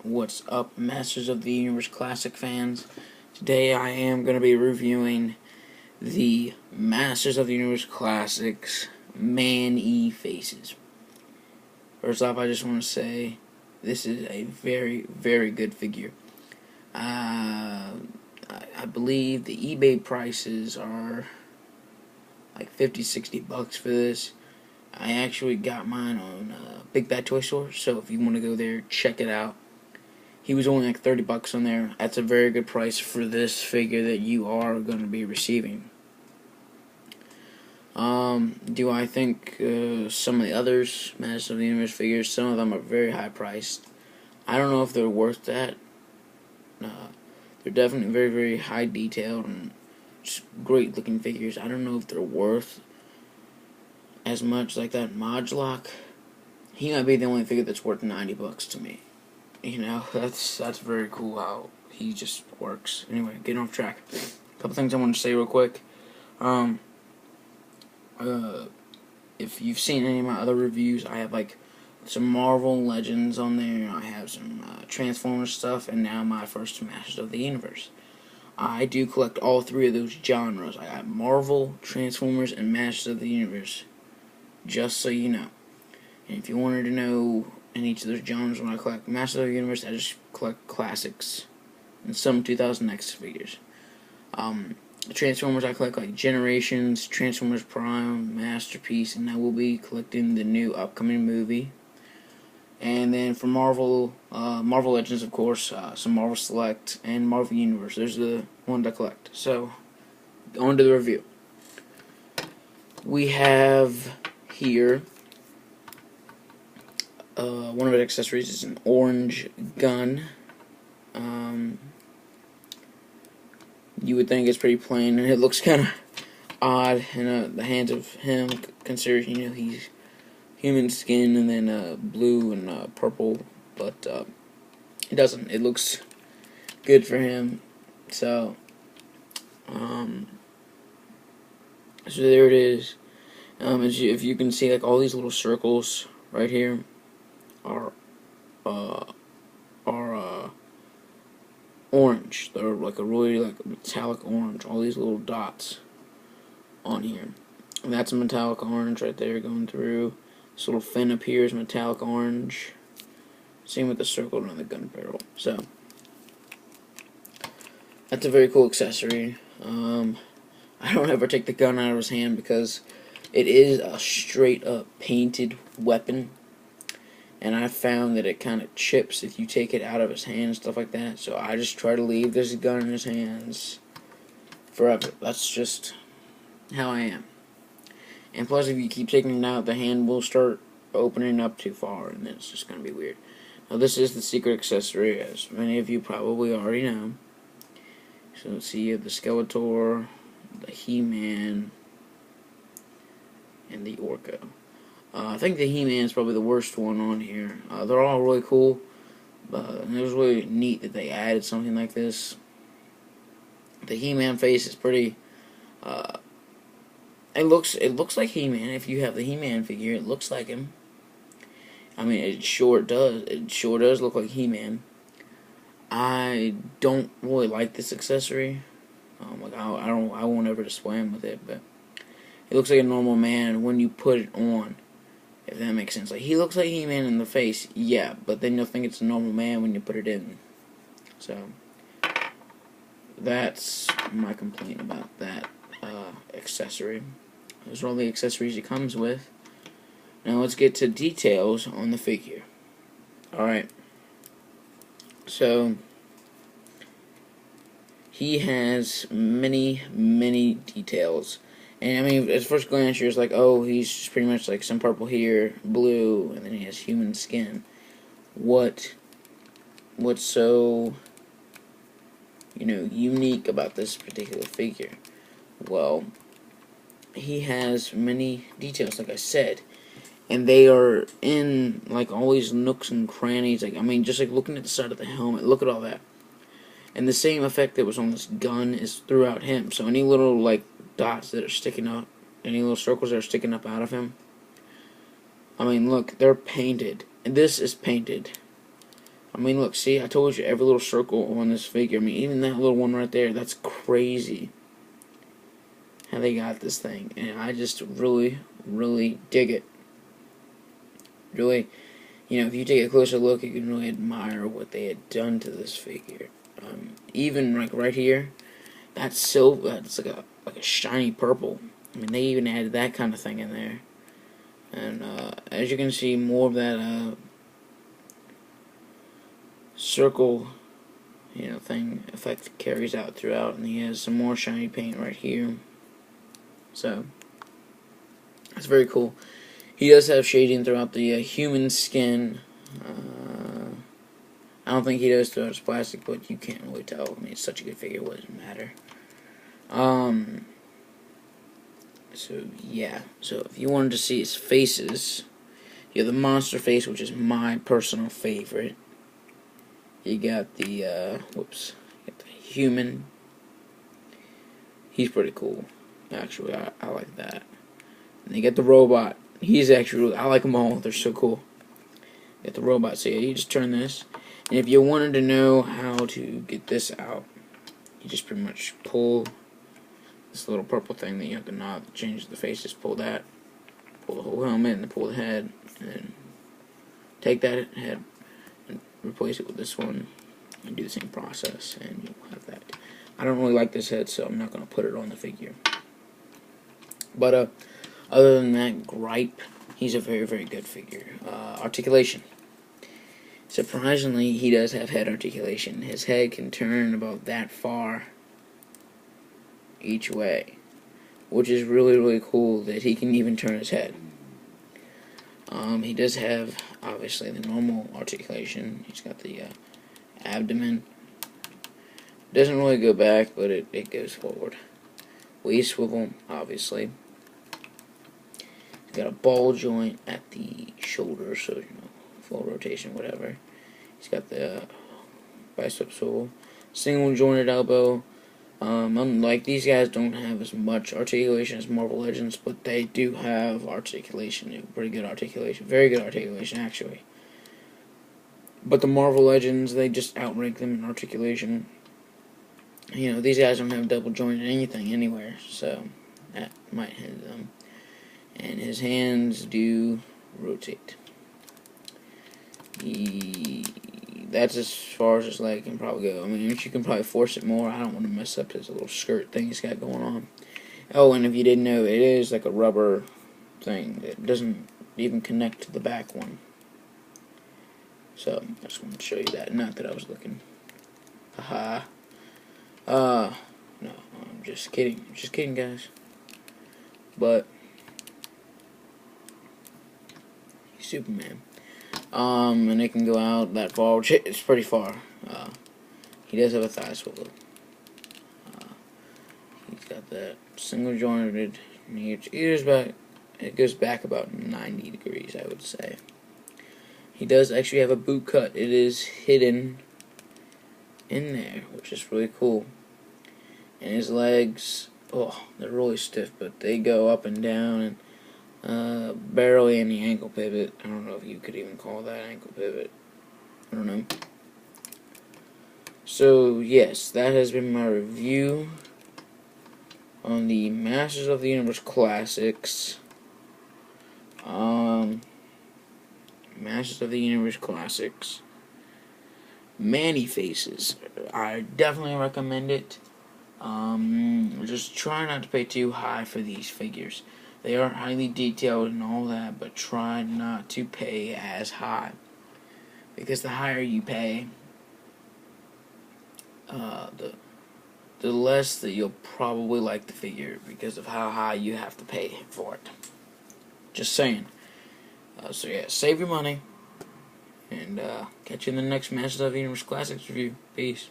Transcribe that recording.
What's up, Masters of the Universe Classic fans? Today I am going to be reviewing the Masters of the Universe Classics Man-E faces. First off, I just want to say this is a very, very good figure. I believe the eBay prices are like $50-$60 for this. I actually got mine on Big Bad Toy Store, so if you want to go there, check it out. He was only like $30 on there. That's a very good price for this figure that you are going to be receiving. Do I think some of the others, Masters of the Universe figures, some of them are very high priced. I don't know if they're worth that. They're definitely very, very high detailed and just great looking figures. I don't know if they're worth as much like that Modulok. He might be the only figure that's worth $90 to me. You know, that's very cool how he just works. Anyway, getting off track. A couple things I want to say real quick. If you've seen any of my other reviews, I have like some Marvel Legends on there. I have some Transformers stuff, and now my first Masters of the Universe. I do collect all three of those genres. I got Marvel, Transformers, and Masters of the Universe. Just so you know. And if you wanted to know in each of those genres when I collect Masters of the Universe, I just collect classics and some 2000X figures. Transformers, I collect like Generations, Transformers Prime, Masterpiece, and I will be collecting the new upcoming movie. And then for Marvel, Marvel Legends, of course, some Marvel Select, and Marvel Universe. There's the ones I collect. So, on to the review. We have here one of its accessories is an orange gun. You would think it's pretty plain, and it looks kind of odd in the hands of him, considering, you know, he's human skin and then blue and purple, but it doesn't. It looks good for him. So, so there it is. If you can see, like, all these little circles right here are orange. They're like a really like metallic orange. All these little dots on here. And that's a metallic orange right there going through. This little fin up here is metallic orange. Same with the circle around the gun barrel. So that's a very cool accessory. I don't ever take the gun out of his hand because it is a straight up painted weapon. And I found that it kind of chips if you take it out of his hand and stuff like that. So I just try to leave this gun in his hands forever. That's just how I am. And plus, if you keep taking it out, the hand will start opening up too far, and then it's just going to be weird. Now, this is the secret accessory, as many of you probably already know. So let's see, you have the Skeletor, the He-Man, and the Orko. I think the He-Man is probably the worst one on here. They're all really cool, and it was really neat that they added something like this. The He-Man face is pretty. It looks like He-Man. If you have the He-Man figure, it looks like him. I mean, it sure does. It sure does look like He-Man. I don't really like this accessory. Like I won't ever display him with it, but it looks like a normal man when you put it on. If that makes sense. Like, he looks like He-Man in the face, yeah, but then you'll think it's a normal man when you put it in. So, that's my complaint about that accessory. Those are all the accessories it comes with. Now, let's get to details on the figure. Alright. So, he has many, many details. And I mean, at first glance, you're just like, oh, he's just pretty much like some purple here, blue, and then he has human skin. What's so, you know, unique about this particular figure? Well, he has many details, like I said, and they are in like all these nooks and crannies. Like, I mean, just like looking at the side of the helmet, look at all that. And the same effect that was on this gun is throughout him. So any little like dots that are sticking up, any little circles that are sticking up out of him, I mean, look, they're painted. And this is painted. I mean, look, see, I told you every little circle on this figure. I mean, even that little one right there, that's crazy how they got this thing. And I just really, really dig it. Really, if you take a closer look, you can really admire what they had done to this figure. Even like right here, that's silver. It's like a shiny purple. I mean, they even added that kind of thing in there. And as you can see, more of that circle, thing effect carries out throughout, and he has some more shiny paint right here. So that's very cool. He does have shading throughout the human skin. I don't think he does throughout his plastic, but you can't really tell. I mean, it's such a good figure, what does it matter? So yeah. So if you wanted to see his faces, you have the monster face, which is my personal favorite. You got the you got the human. He's pretty cool, actually. I like that. And you get the robot. He's actually, I like them all. They're so cool. You got the robot. So yeah, you just turn this, and if you wanted to know how to get this out, you just pretty much pull this little purple thing that you have to knob to change the faces. Pull that, pull the whole helmet, and then pull the head, and then take that head and replace it with this one, and do the same process, and you'll have that. I don't really like this head, so I'm not going to put it on the figure. But other than that gripe, he's a very, very good figure. Articulation. Surprisingly, he does have head articulation. His head can turn about that far each way, which is really, really cool that he can even turn his head. He does have, obviously, the normal articulation. He's got the abdomen. Doesn't really go back, but it goes forward. Waist swivel, obviously. He's got a ball joint at the shoulder, so, full rotation, whatever. He's got the bicep swivel. Single jointed elbow. Unlike these guys, don't have as much articulation as Marvel Legends, but they do have articulation. Pretty good articulation. Very good articulation, actually. But the Marvel Legends, they just outrank them in articulation. These guys don't have double jointed anything anywhere, so that might hinder them. And his hands do rotate. That's as far as his leg can probably go. I mean, you can probably force it more. I don't want to mess up his little skirt thing he's got going on. Oh, and if you didn't know, it is like a rubber thing. It doesn't even connect to the back one. So, I just wanted to show you that. Not that I was looking. Haha. No, I'm just kidding. I'm just kidding, guys. But he's Superman. And it can go out that far, which it's pretty far. He does have a thigh swivel. He's got that single jointed. It goes back about 90 degrees, I would say. He does actually have a boot cut. It is hidden in there, which is really cool. And his legs, they're really stiff, but they go up and down, and barely any ankle pivot. I don't know if you could even call that ankle pivot. I don't know. So yes, that has been my review on the Masters of the Universe Classics. Masters of the Universe Classics. Man-E-Faces. I definitely recommend it. Just try not to pay too high for these figures. They are highly detailed and all that, but try not to pay as high. Because the higher you pay, the less that you'll probably like the figure because of how high you have to pay for it. Just saying. So yeah, save your money. And catch you in the next Masters of the Universe Classics review. Peace.